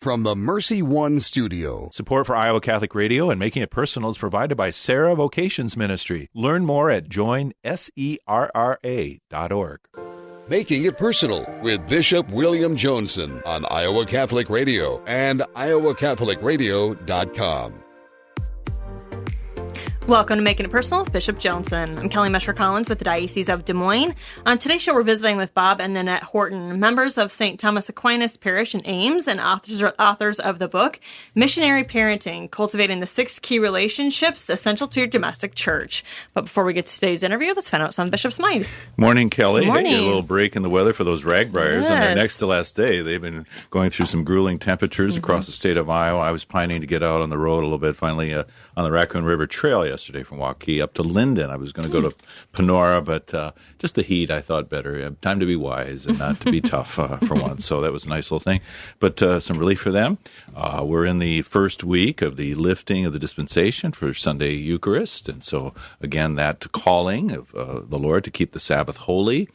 From the Mercy One studio. Support for Iowa Catholic Radio and Making It Personal is provided by Sarah Vocations Ministry. Learn more at joinserra.org. Making It Personal with Bishop William Joensen on Iowa Catholic Radio and iowacatholicradio.com. Welcome to Making It Personal with Bishop Joensen. I'm Kelly Mesher-Collins with the Diocese of Des Moines. On today's show, we're visiting with Bob and Nannet Horton, members of St. Thomas Aquinas Parish in Ames and authors of the book, Missionary Parenting, Cultivating the 6 Key Relationships Essential to Your Domestic Church. But before we get to today's interview, let's find out what's on the Bishop's mind. Morning, Kelly. Good morning. Hey, a little break in the weather for those Ragbryers. Yes. On their next to last day, they've been going through some grueling temperatures across the state of Iowa. I was pining to get out on the road a little bit, finally on the Raccoon River Trail yesterday from Waukee up to Linden. I was going to go to Panora, but just the heat, I thought better. Time to be wise and not to be tough for once. So that was a nice little thing. But some relief for them. We're in the first week of the lifting of the dispensation for Sunday Eucharist. And so, again, that calling of the Lord to keep the Sabbath holy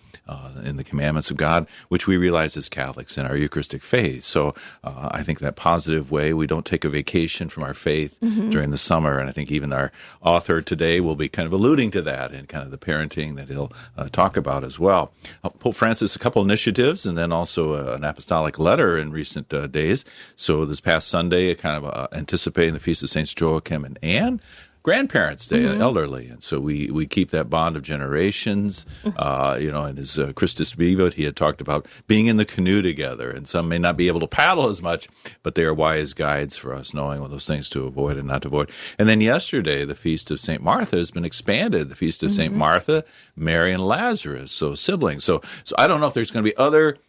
in the commandments of God, which we realize as Catholics in our Eucharistic faith. So I think that positive way, we don't take a vacation from our faith during the summer. And I think even our author today will be kind of alluding to that and kind of the parenting that he'll talk about as well. Pope Francis, a couple initiatives, and then also an apostolic letter in recent days. So this past Sunday, kind of anticipating the Feast of Saints Joachim and Anne, Grandparents' Day, elderly, and so we keep that bond of generations. In his Christus Vivit, he had talked about being in the canoe together, and some may not be able to paddle as much, but they are wise guides for us, knowing what those things to avoid and not to avoid. And then yesterday, the Feast of St. Martha has been expanded, the Feast of St. Martha, Mary, and Lazarus, so siblings. So I don't know if there's going to be other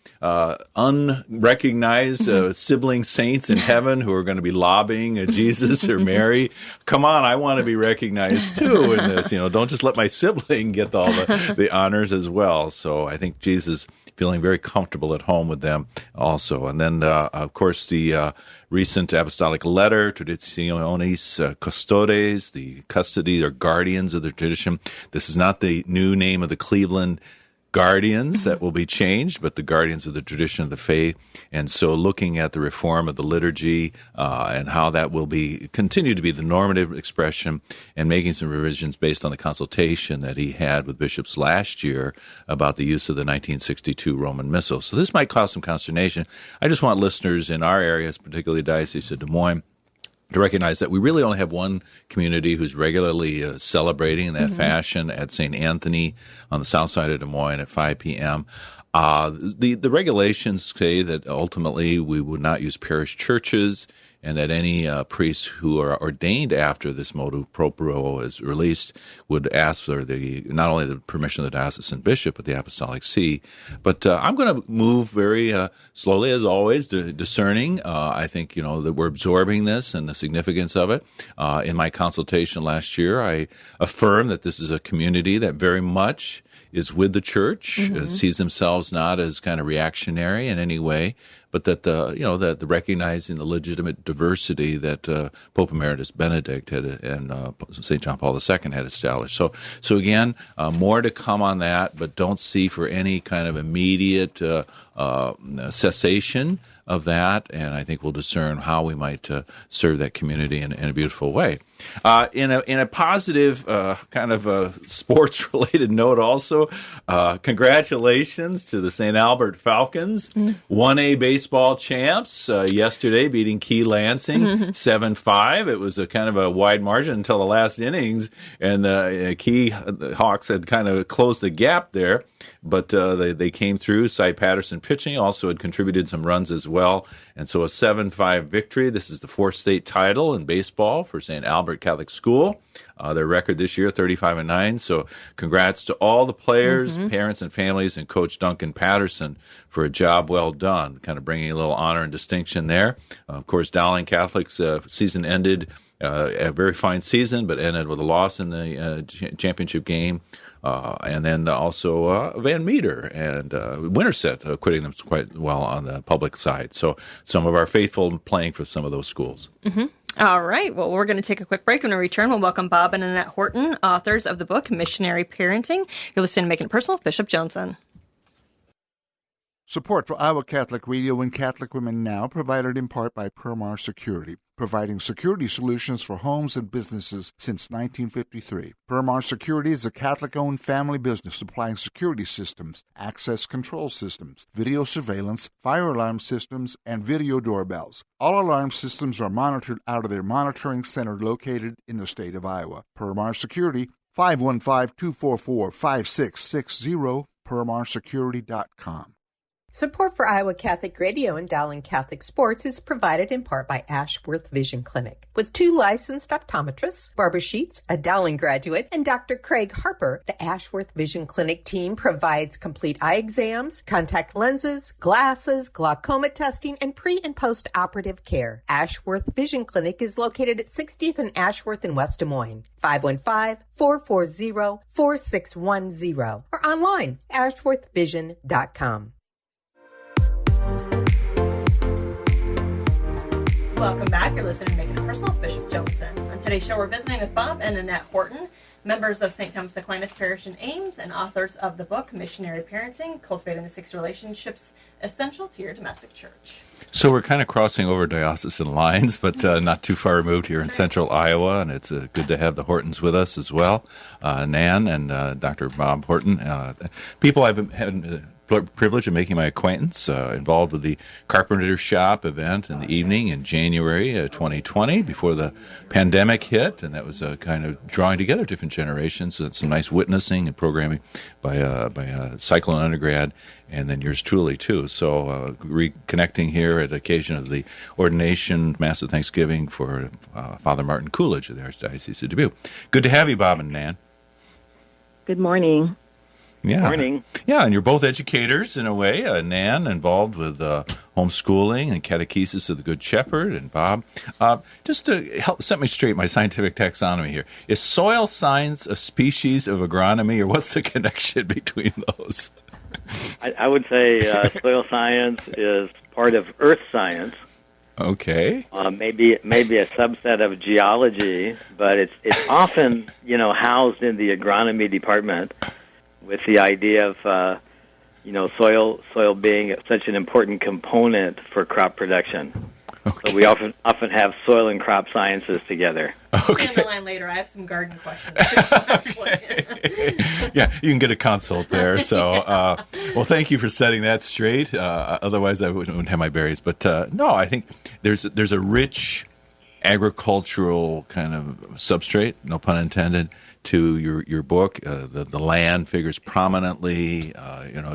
unrecognized sibling saints in heaven who are going to be lobbying Jesus or Mary. Come on, I want to be recognized too in this. Don't just let my sibling get all the honors as well. So I think Jesus feeling very comfortable at home with them also. And then, of course, the recent apostolic letter, Traditionis Custodes, the custody or guardians of the tradition. This is not the new name of the Cleveland Guardians that will be changed, but the guardians of the tradition of the faith. And so looking at the reform of the liturgy and how that will continue to be the normative expression, and making some revisions based on the consultation that he had with bishops last year about the use of the 1962 Roman Missal. So this might cause some consternation. I just want listeners in our areas, particularly Diocese of Des Moines, to recognize that we really only have one community who's regularly celebrating in that fashion at St. Anthony on the south side of Des Moines at 5 p.m. The regulations say that ultimately we would not use parish churches, and that any priests who are ordained after this motu proprio is released would ask for not only the permission of the diocesan bishop, but the apostolic see. But I'm going to move very slowly, as always, discerning. I think, that we're absorbing this and the significance of it. In my consultation last year, I affirmed that this is a community that very much is with the church, sees themselves not as kind of reactionary in any way, but that that the recognizing the legitimate diversity that Pope Emeritus Benedict had and St. John Paul II had established. So again, more to come on that, but don't see for any kind of immediate cessation of that, and I think we'll discern how we might serve that community in a beautiful way. In a positive kind of sports-related note also, congratulations to the St. Albert Falcons, 1A baseball champs yesterday, beating Key Lansing 7-5. It was a kind of a wide margin until the last innings, and the Key Hawks had kind of closed the gap there, but they came through. Cy Patterson pitching also had contributed some runs as well, and so a 7-5 victory. This is the 4th state title in baseball for St. Albert Catholic School. Their record this year, 35-9. So congrats to all the players, parents, and families, and Coach Duncan Patterson for a job well done, kind of bringing a little honor and distinction there. Of course, Dowling Catholic's season ended a very fine season, but ended with a loss in the championship game. And then also Van Meter and Winterset quitting them quite well on the public side. So some of our faithful playing for some of those schools. All right. Well, we're going to take a quick break. When we return, we'll welcome Bob and Nannet Horton, authors of the book Missionary Parenting. You're listening to Making It Personal with Bishop Joensen. Support for Iowa Catholic Radio and Catholic Women Now provided in part by Marr Security, providing security solutions for homes and businesses since 1953. Marr Security is a Catholic-owned family business supplying security systems, access control systems, video surveillance, fire alarm systems, and video doorbells. All alarm systems are monitored out of their monitoring center located in the state of Iowa. Marr Security, 515-244-5660, permarsecurity.com. Support for Iowa Catholic Radio and Dowling Catholic Sports is provided in part by Ashworth Vision Clinic. With 2 licensed optometrists, Barbara Sheets, a Dowling graduate, and Dr. Craig Harper, the Ashworth Vision Clinic team provides complete eye exams, contact lenses, glasses, glaucoma testing, and pre- and post-operative care. Ashworth Vision Clinic is located at 60th and Ashworth in West Des Moines. 515-440-4610 or online, ashworthvision.com. Welcome back. You're listening to Making It Personal with Bishop Joensen. On today's show, we're visiting with Bob and Nannet Horton, members of St. Thomas Aquinas Parish in Ames and authors of the book Missionary Parenting, Cultivating the 6 Relationships Essential to Your Domestic Church. So we're kind of crossing over diocesan lines, but not too far removed here in central Iowa, and it's good to have the Hortons with us as well, Nan and Dr. Bob Horton. People I've had privilege of making my acquaintance, involved with the Carpenter Shop event in the evening in January 2020 before the pandemic hit, and that was kind of drawing together different generations. So some nice witnessing and programming by a Cyclone undergrad, and then yours truly too. So reconnecting here at the occasion of the ordination Mass of Thanksgiving for Father Martin Coolidge of the Archdiocese of Dubuque. Good to have you, Bob and Nan. Good morning. Yeah. Morning. Yeah, and you're both educators in a way. Nan involved with homeschooling and catechesis of the Good Shepherd, and Bob. Just to help set me straight, my scientific taxonomy here. Is soil science a species of agronomy, or what's the connection between those? I would say soil science is part of earth science. Okay. Maybe a subset of geology, but it's often housed in the agronomy department, with the idea of soil being such an important component for crop production. Okay. So we often have soil and crop sciences together. Okay. On the line later, I have some garden questions. Yeah, you can get a consult there. So, well, thank you for setting that straight. Otherwise, I wouldn't have my berries. But no, I think there's a rich agricultural kind of substrate, no pun intended, to your book. The land figures prominently.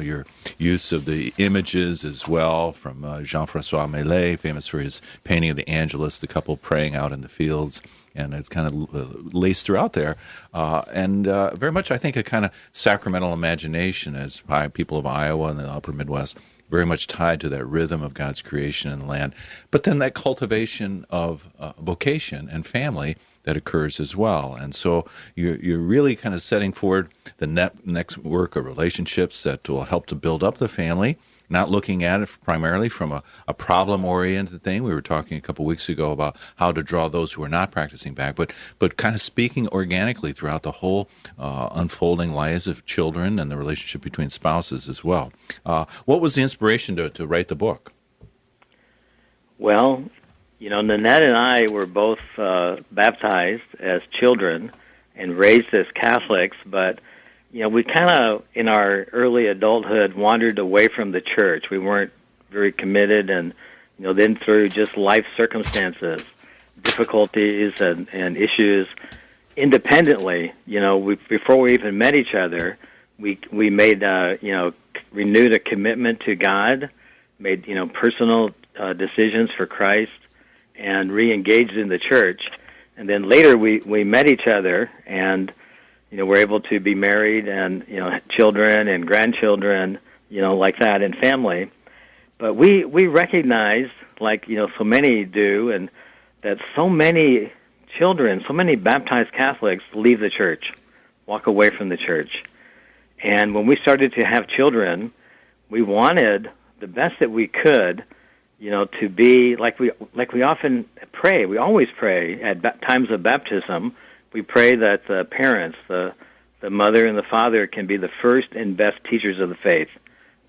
Your use of the images as well from Jean-François Millet, famous for his painting of the Angelus, the couple praying out in the fields, and it's kind of laced throughout there. And very much, I think, a kind of sacramental imagination as by people of Iowa and the upper Midwest, very much tied to that rhythm of God's creation in the land. But then that cultivation of vocation and family that occurs as well. And so you're really kind of setting forward the next work of relationships that will help to build up the family, not looking at it primarily from a problem-oriented thing. We were talking a couple weeks ago about how to draw those who are not practicing back, but kind of speaking organically throughout the whole unfolding lives of children and the relationship between spouses as well. What was the inspiration to write the book? Well, Nannet and I were both baptized as children and raised as Catholics, but we kind of, in our early adulthood, wandered away from the church. We weren't very committed, and then through just life circumstances, difficulties and issues, independently, before we even met each other, we made renewed a commitment to God, made personal decisions for Christ, and re-engaged in the church. And then later we met each other, and we're able to be married and children and grandchildren, like that, and family. But we recognized, like so many do, and that so many children, so many baptized Catholics leave the church, walk away from the church. And when we started to have children, we wanted the best that we could, to be like we often pray. We always pray at times of baptism. We pray that the parents, the mother and the father, can be the first and best teachers of the faith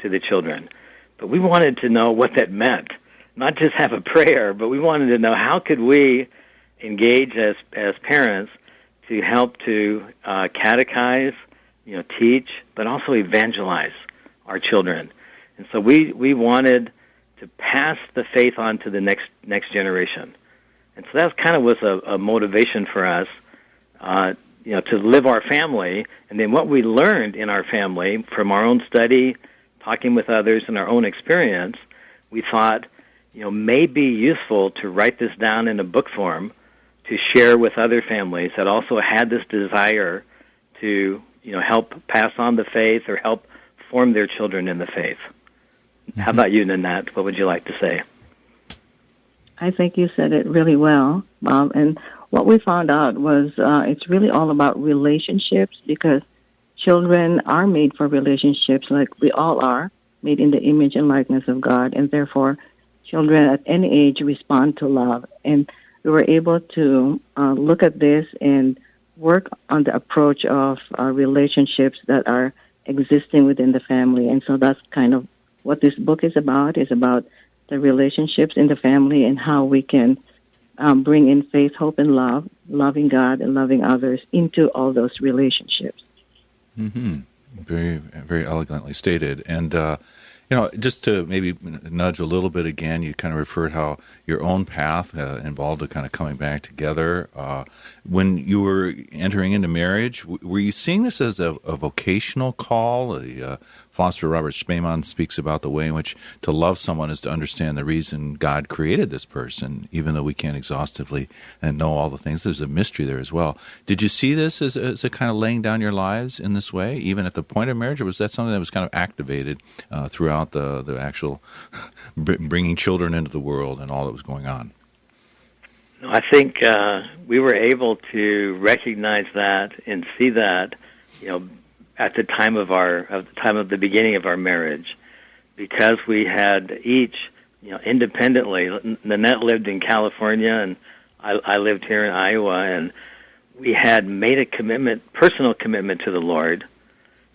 to the children. But we wanted to know what that meant, not just have a prayer, but we wanted to know how could we engage as parents to help to catechize, teach, but also evangelize our children. And so we wanted to pass the faith on to the next generation. And so that kind of was a motivation for us, to live our family. And then what we learned in our family from our own study, talking with others, and our own experience, we thought, may be useful to write this down in a book form to share with other families that also had this desire to, help pass on the faith or help form their children in the faith. Mm-hmm. How about you, Nannet? What would you like to say? I think you said it really well, Bob. And what we found out was it's really all about relationships, because children are made for relationships, like we all are, made in the image and likeness of God, and therefore children at any age respond to love. And we were able to look at this and work on the approach of relationships that are existing within the family. And so that's kind of what this book is about the relationships in the family and how we can bring in faith, hope, and love, loving God and loving others into all those relationships. Mm-hmm. Very, very elegantly stated. And, just to maybe nudge a little bit again, you kind of referred how your own path involved a kind of coming back together. When you were entering into marriage, were you seeing this as a vocational call? Philosopher Robert Spaeman speaks about the way in which to love someone is to understand the reason God created this person, even though we can't exhaustively and know all the things. There's a mystery there as well. Did you see this as a kind of laying down your lives in this way, even at the point of marriage, or was that something that was kind of activated throughout the actual bringing children into the world and all that was going on? No, I think we were able to recognize that and see that, at the time of the beginning of our marriage, because we had each, independently. Nannet lived in California, and I lived here in Iowa, and we had made a personal commitment to the Lord,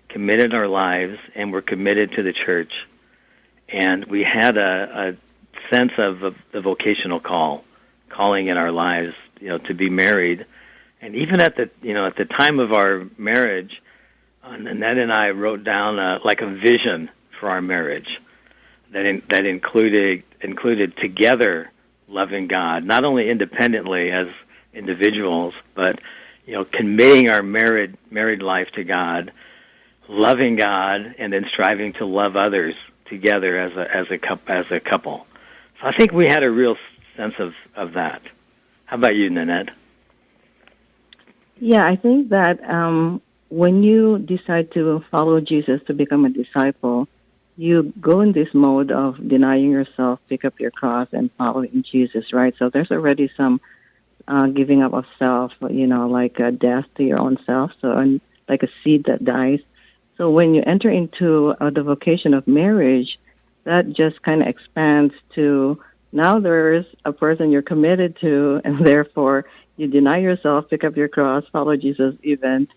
committed our lives, and were committed to the church, and we had a sense of the vocational calling in our lives, to be married, and even at the time of our marriage. Nannet and I wrote down like a vision for our marriage that included together loving God, not only independently as individuals, but committing our married life to God, loving God, and then striving to love others together as a couple. So I think we had a real sense of that. How about you, Nannet? Yeah, I think that when you decide to follow Jesus, to become a disciple, you go in this mode of denying yourself, pick up your cross, and following Jesus, right? So there's already some giving up of self, like a death to your own self, so like a seed that dies. So when you enter into the vocation of marriage, that just kind of expands to now there's a person you're committed to, and therefore you deny yourself, pick up your cross, follow Jesus even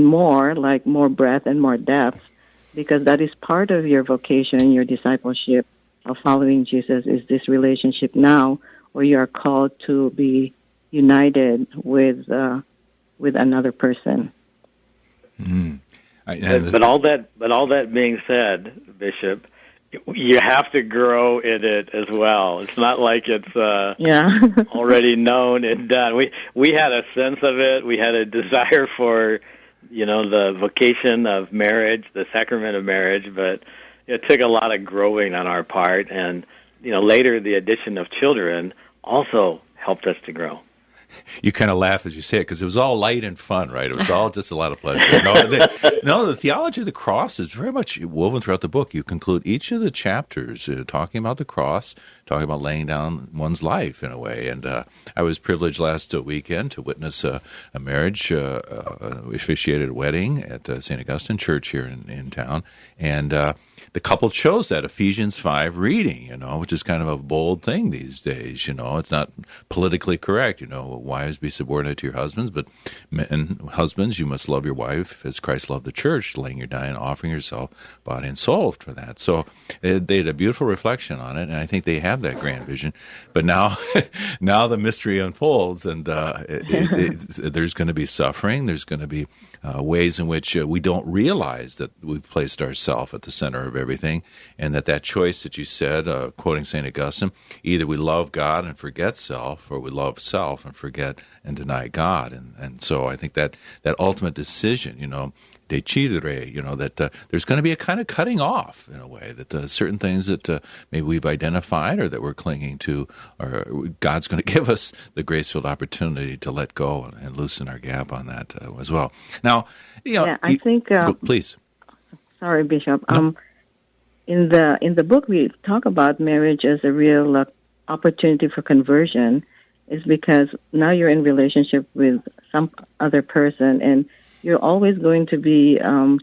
more, like more breadth and more depth, because that is part of your vocation, your discipleship of following Jesus, is this relationship now where you are called to be united with another person. Mm-hmm. But all that being said, Bishop, you have to grow in it as well. It's not like it's already known and done. We had a sense of it. We had a desire for, the vocation of marriage, the sacrament of marriage, but it took a lot of growing on our part. And, later the addition of children also helped us to grow. You kind of laugh as you say it because it was all light and fun, right? It was all just a lot of pleasure. The theology of the cross is very much woven throughout the book. You conclude each of the chapters talking about the cross, talking about laying down one's life in a way. And I was privileged last weekend to witness a marriage, officiated wedding at St. Augustine Church here in town. And the couple chose that Ephesians 5 reading, which is kind of a bold thing these days. It's not politically correct. wives, be subordinate to your husbands, but husbands, you must love your wife as Christ loved the church, laying your dying, offering yourself, body and soul for that. So they had a beautiful reflection on it, and I think they have that grand vision. But now, now the mystery unfolds, and there's going to be suffering. There's going to be ways in which we don't realize that we've placed ourselves at the center of everything, and that choice that you said, quoting St. Augustine, either we love God and forget self, or we love self and forget and deny God. And so I think that ultimate decision, decidere, that there's going to be a kind of cutting off in a way, that certain things that maybe we've identified or that we're clinging to, or God's going to give us the grace-filled opportunity to let go and loosen our gap on that as well. Now, I think. Please. Sorry, Bishop. No. In the book, we talk about marriage as a real opportunity for conversion, is because now you're in relationship with some other person, and you're always going to be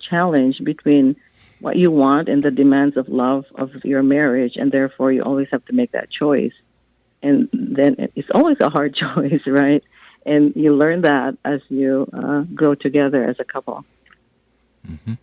challenged between what you want and the demands of love of your marriage, and therefore you always have to make that choice. And then it's always a hard choice, right? And you learn that as you grow together as a couple. Mm-hmm.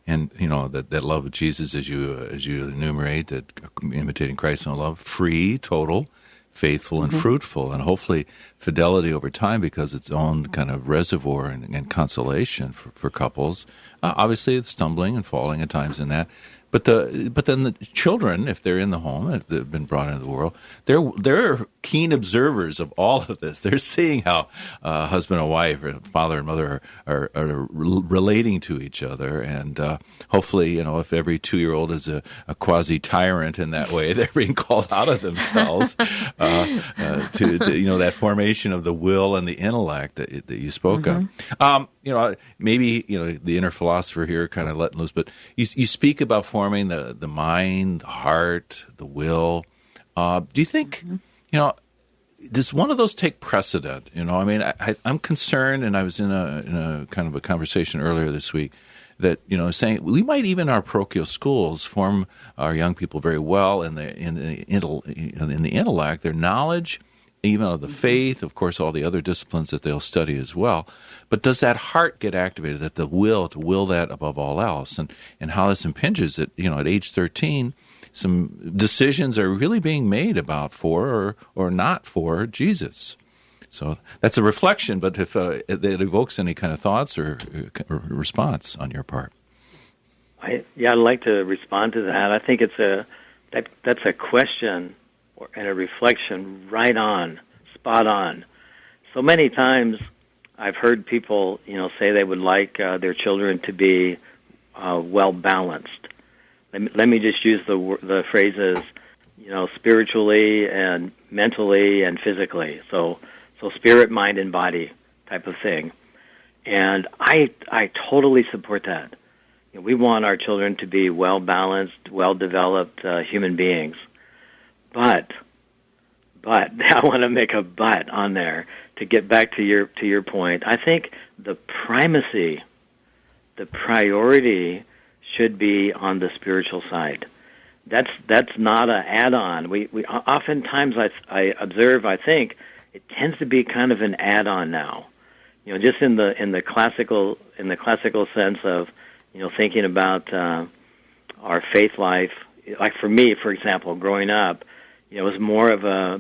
And that love of Jesus, as you enumerate, that imitating Christ in love, free, total, faithful, and fruitful, and hopefully fidelity over time, because its own kind of reservoir and consolation for couples. Obviously, it's stumbling and falling at times in that. But then the children, if they're in the home, if they've been brought into the world, they're keen observers of all of this. They're seeing how husband and wife, or father and mother are relating to each other, and hopefully, if every 2-year-old is a quasi tyrant in that way, they're being called out of themselves to that formation of the will and the intellect that you spoke of. Maybe the inner philosopher here kind of letting loose, but you speak about forming the mind, the heart, the will. Do you think, does one of those take precedent? I'm concerned, and I was in a kind of a conversation earlier this week that, saying we might even in our parochial schools form our young people very well in the intellect, their knowledge, even of the faith, of course, all the other disciplines that they'll study as well. But does that heart get activated, that the will, to will that above all else? And how this impinges that, at age 13, some decisions are really being made about for or not for Jesus. So that's a reflection, but if it evokes any kind of thoughts or response on your part. I'd like to respond to that. I think that's a question and a reflection right on, spot on. So many times I've heard people, say they would like their children to be well-balanced. Let me just use the phrases, spiritually and mentally and physically. So spirit, mind, and body type of thing. And I totally support that. We want our children to be well-balanced, well-developed human beings. But I want to make a but on there to get back to your point. I think the priority should be on the spiritual side. That's not an add-on. We oftentimes I observe, I think it tends to be kind of an add-on now. Just in the classical sense of thinking about our faith life. Like for me, for example, growing up, it was more of a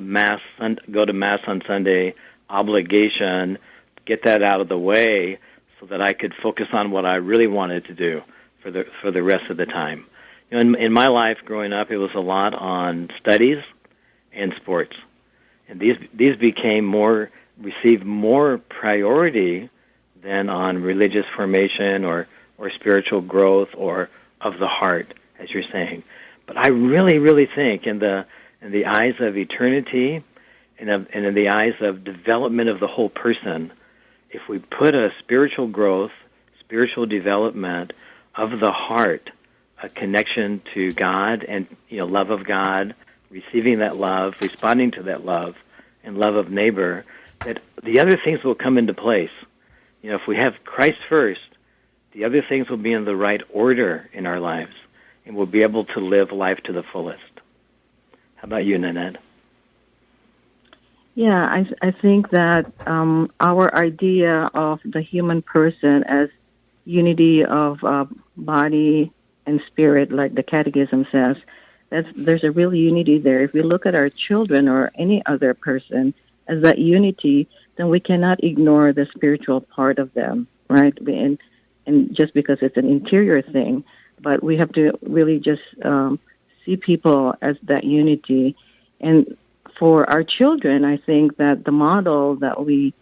go to Mass on Sunday obligation, get that out of the way so that I could focus on what I really wanted to do for the rest of the time. In my life growing up, it was a lot on studies and sports. And these received more priority than on religious formation or spiritual growth or of the heart, as you're saying. But I really, really think in the eyes of eternity and in the eyes of development of the whole person, if we put a spiritual growth, spiritual development of the heart, a connection to God and love of God, receiving that love, responding to that love, and love of neighbor, that the other things will come into place. If we have Christ first, the other things will be in the right order in our lives, and we'll be able to live life to the fullest. How about you, Nannet? Yeah, I think that our idea of the human person as unity of body and spirit, like the Catechism says, there's a real unity there. If we look at our children or any other person as that unity, then we cannot ignore the spiritual part of them, right? And just because it's an interior thing, but we have to really just see people as that unity. And for our children, I think that the model that we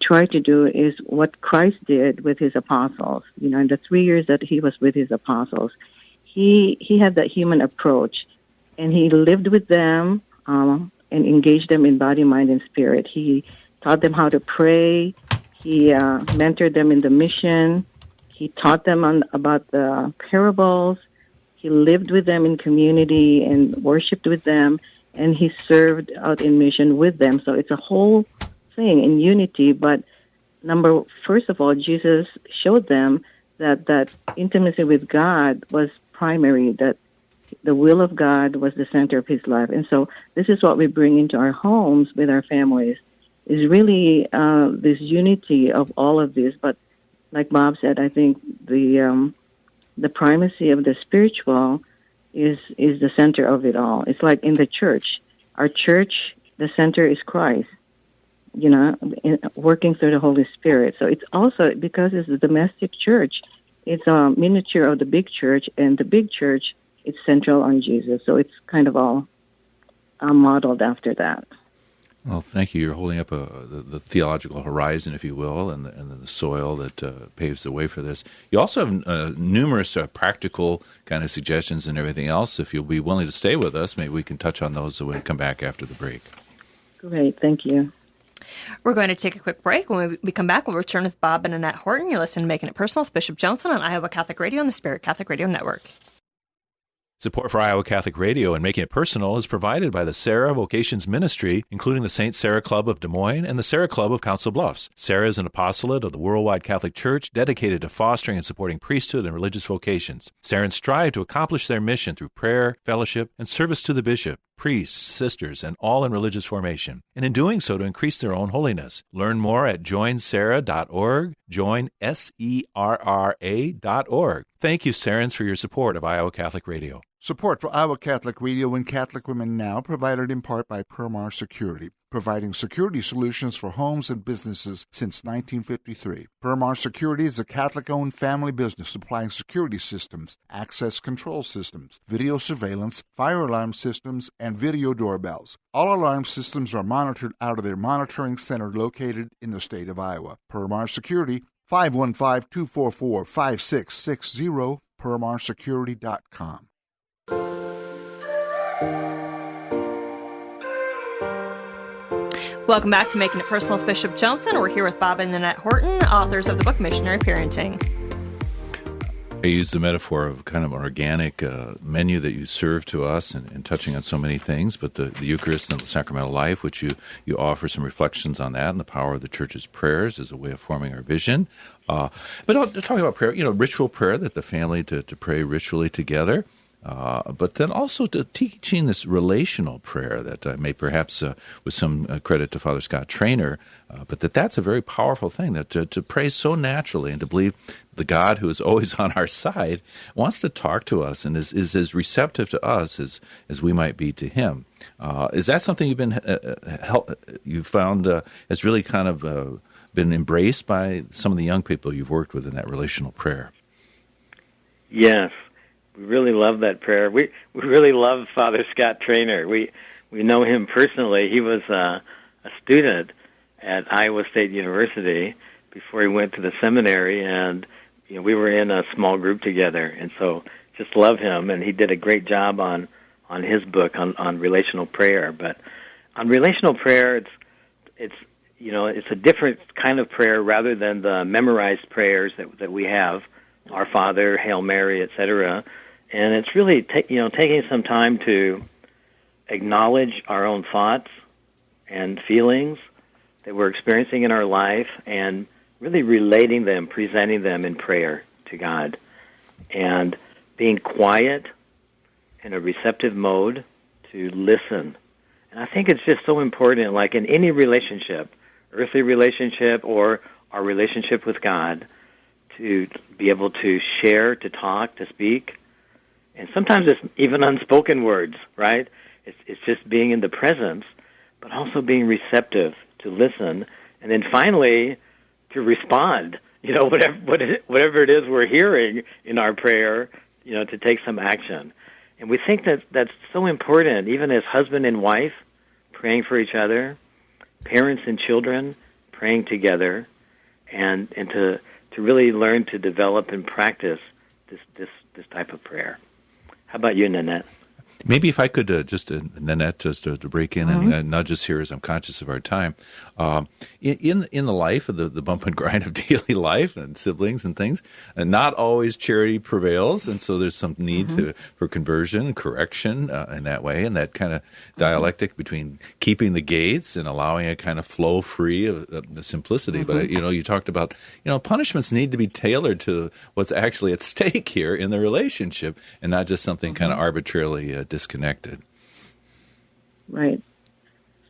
try to do is what Christ did with his apostles. You know, in the 3 years that he was with his apostles, he had that human approach, and he lived with them and engaged them in body, mind, and spirit. He taught them how to pray. He mentored them in the mission. He taught them about the parables. He lived with them in community and worshipped with them, and he served out in mission with them. So it's a whole thing in unity. But first of all, Jesus showed them that intimacy with God was primary, that the will of God was the center of his life. And so this is what we bring into our homes with our families, is really this unity of all of this. But like Bob said, I think the primacy of the spiritual is the center of it all. It's like in the church. Our church, the center is Christ, you know, working through the Holy Spirit. So it's also, because it's the domestic church, it's a miniature of the big church, and the big church, it's central on Jesus. So it's kind of all modeled after that. Well, thank you. You're holding up the theological horizon, if you will, and the soil that paves the way for this. You also have numerous practical kind of suggestions and everything else. If you'll be willing to stay with us, maybe we can touch on those when we come back after the break. Great. Thank you. We're going to take a quick break. When we come back, we'll return with Bob and Nannet Horton. You're listening to Making It Personal with Bishop Joensen on Iowa Catholic Radio and the Spirit Catholic Radio Network. Support for Iowa Catholic Radio and Making It Personal is provided by the Sarah Vocations Ministry, including the St. Sarah Club of Des Moines and the Sarah Club of Council Bluffs. Sarah is an apostolate of the Worldwide Catholic Church dedicated to fostering and supporting priesthood and religious vocations. Sarahans strive to accomplish their mission through prayer, fellowship, and service to the bishop, priests, sisters, and all in religious formation, and in doing so to increase their own holiness. Learn more at joinsarah.org, joinserra.org. Thank you, Sarahans, for your support of Iowa Catholic Radio. Support for Iowa Catholic Radio and Catholic Women Now provided in part by Marr Security, providing security solutions for homes and businesses since 1953. Marr Security is a Catholic-owned family business supplying security systems, access control systems, video surveillance, fire alarm systems, and video doorbells. All alarm systems are monitored out of their monitoring center located in the state of Iowa. Marr Security, 515-244-5660, permarsecurity.com. Welcome back to Making It Personal with Bishop Joensen. We're here with Bob and Nannet Horton, authors of the book Missionary Parenting. I use the metaphor of kind of an organic menu that you serve to us and touching on so many things, but the Eucharist and the sacramental life, which you offer some reflections on that and the power of the Church's prayers as a way of forming our vision. But talking about prayer, ritual prayer, that the family to pray ritually together. But then also to teaching this relational prayer that I may perhaps, with some credit to Father Scott Traynor, but that's a very powerful thing, that to pray so naturally and to believe the God who is always on our side wants to talk to us and is as receptive to us as we might be to him. Is that something you found has really kind of been embraced by some of the young people you've worked with in that relational prayer? Yes. We really love that prayer. We really love Father Scott Traynor. We know him personally. He was a student at Iowa State University before he went to the seminary, and we were in a small group together, and so just love him. And he did a great job on his book on relational prayer. But on relational prayer, it's a different kind of prayer rather than the memorized prayers that we have, Our Father, Hail Mary, etc. And it's really taking some time to acknowledge our own thoughts and feelings that we're experiencing in our life and really relating them, presenting them in prayer to God, and being quiet in a receptive mode to listen And I think it's just so important, like in any relationship, earthly relationship or our relationship with God, to be able to share, to talk, to speak. And sometimes it's even unspoken words, right? It's just being in the presence, but also being receptive to listen, and then finally to respond. Whatever it is we're hearing in our prayer, to take some action. And we think that that's so important, even as husband and wife praying for each other, parents and children praying together, and to really learn to develop and practice this type of prayer. How about you, Nannet? Maybe if I could Nanette, to break in and nudge us here as I'm conscious of our time. In the life of the bump and grind of daily life and siblings and things, and not always charity prevails, and so there's some need for conversion and correction in that way, and that kind of dialectic between keeping the gates and allowing a kind of flow free of the simplicity. But you talked about punishments need to be tailored to what's actually at stake here in the relationship, and not just something kind of arbitrarily disconnected. Right.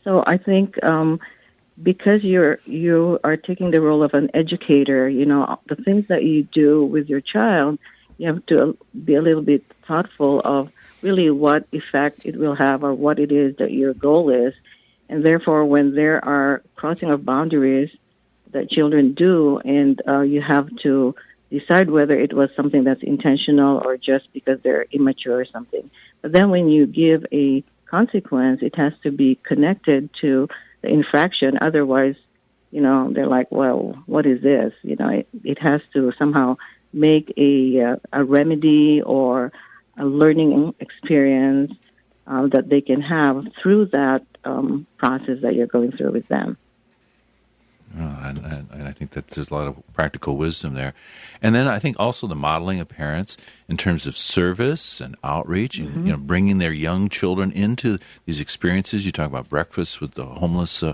So I think because you are taking the role of an educator, the things that you do with your child, you have to be a little bit thoughtful of really what effect it will have or what it is that your goal is. And therefore, when there are crossing of boundaries that children do, and you have to decide whether it was something that's intentional or just because they're immature or something. But then when you give a consequence, it has to be connected to the infraction. Otherwise, they're like, well, what is this? It has to somehow make a remedy or a learning experience that they can have through that process that you're going through with them. And I think that there's a lot of practical wisdom there. And then I think also the modeling of parents in terms of service and outreach and bringing their young children into these experiences. You talk about breakfast with the homeless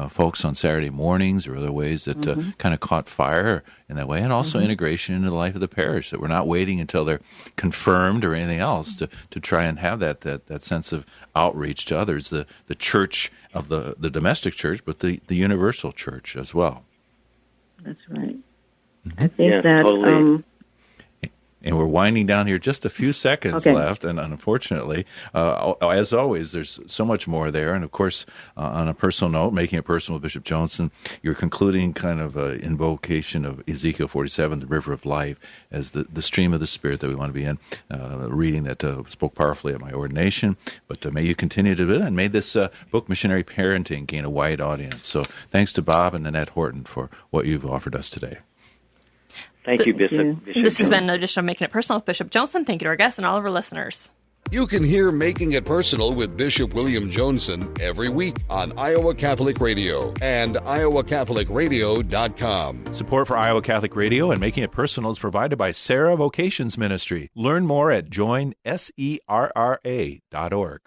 folks on Saturday mornings or other ways that kind of caught fire in that way, and also integration into the life of the parish, that we're not waiting until they're confirmed or anything else to try and have that sense of outreach to others, the church of the domestic church, but the universal church as well. That's right. I think that... Totally. And we're winding down here, just a few seconds left, and unfortunately, as always, there's so much more there. And of course, on a personal note, making it personal with Bishop Joensen, you're concluding kind of an invocation of Ezekiel 47, the river of life, as the stream of the Spirit that we want to be in, reading that spoke powerfully at my ordination. But may you continue to do that, and may this book, Missionary Parenting, gain a wide audience. So thanks to Bob and Nannet Horton for what you've offered us today. Thank you, Bishop. This has been an edition of Making It Personal with Bishop Joensen. Thank you to our guests and all of our listeners. You can hear Making It Personal with Bishop William Joensen every week on Iowa Catholic Radio and iowacatholicradio.com. Support for Iowa Catholic Radio and Making It Personal is provided by Sarah Vocations Ministry. Learn more at joinserra.org.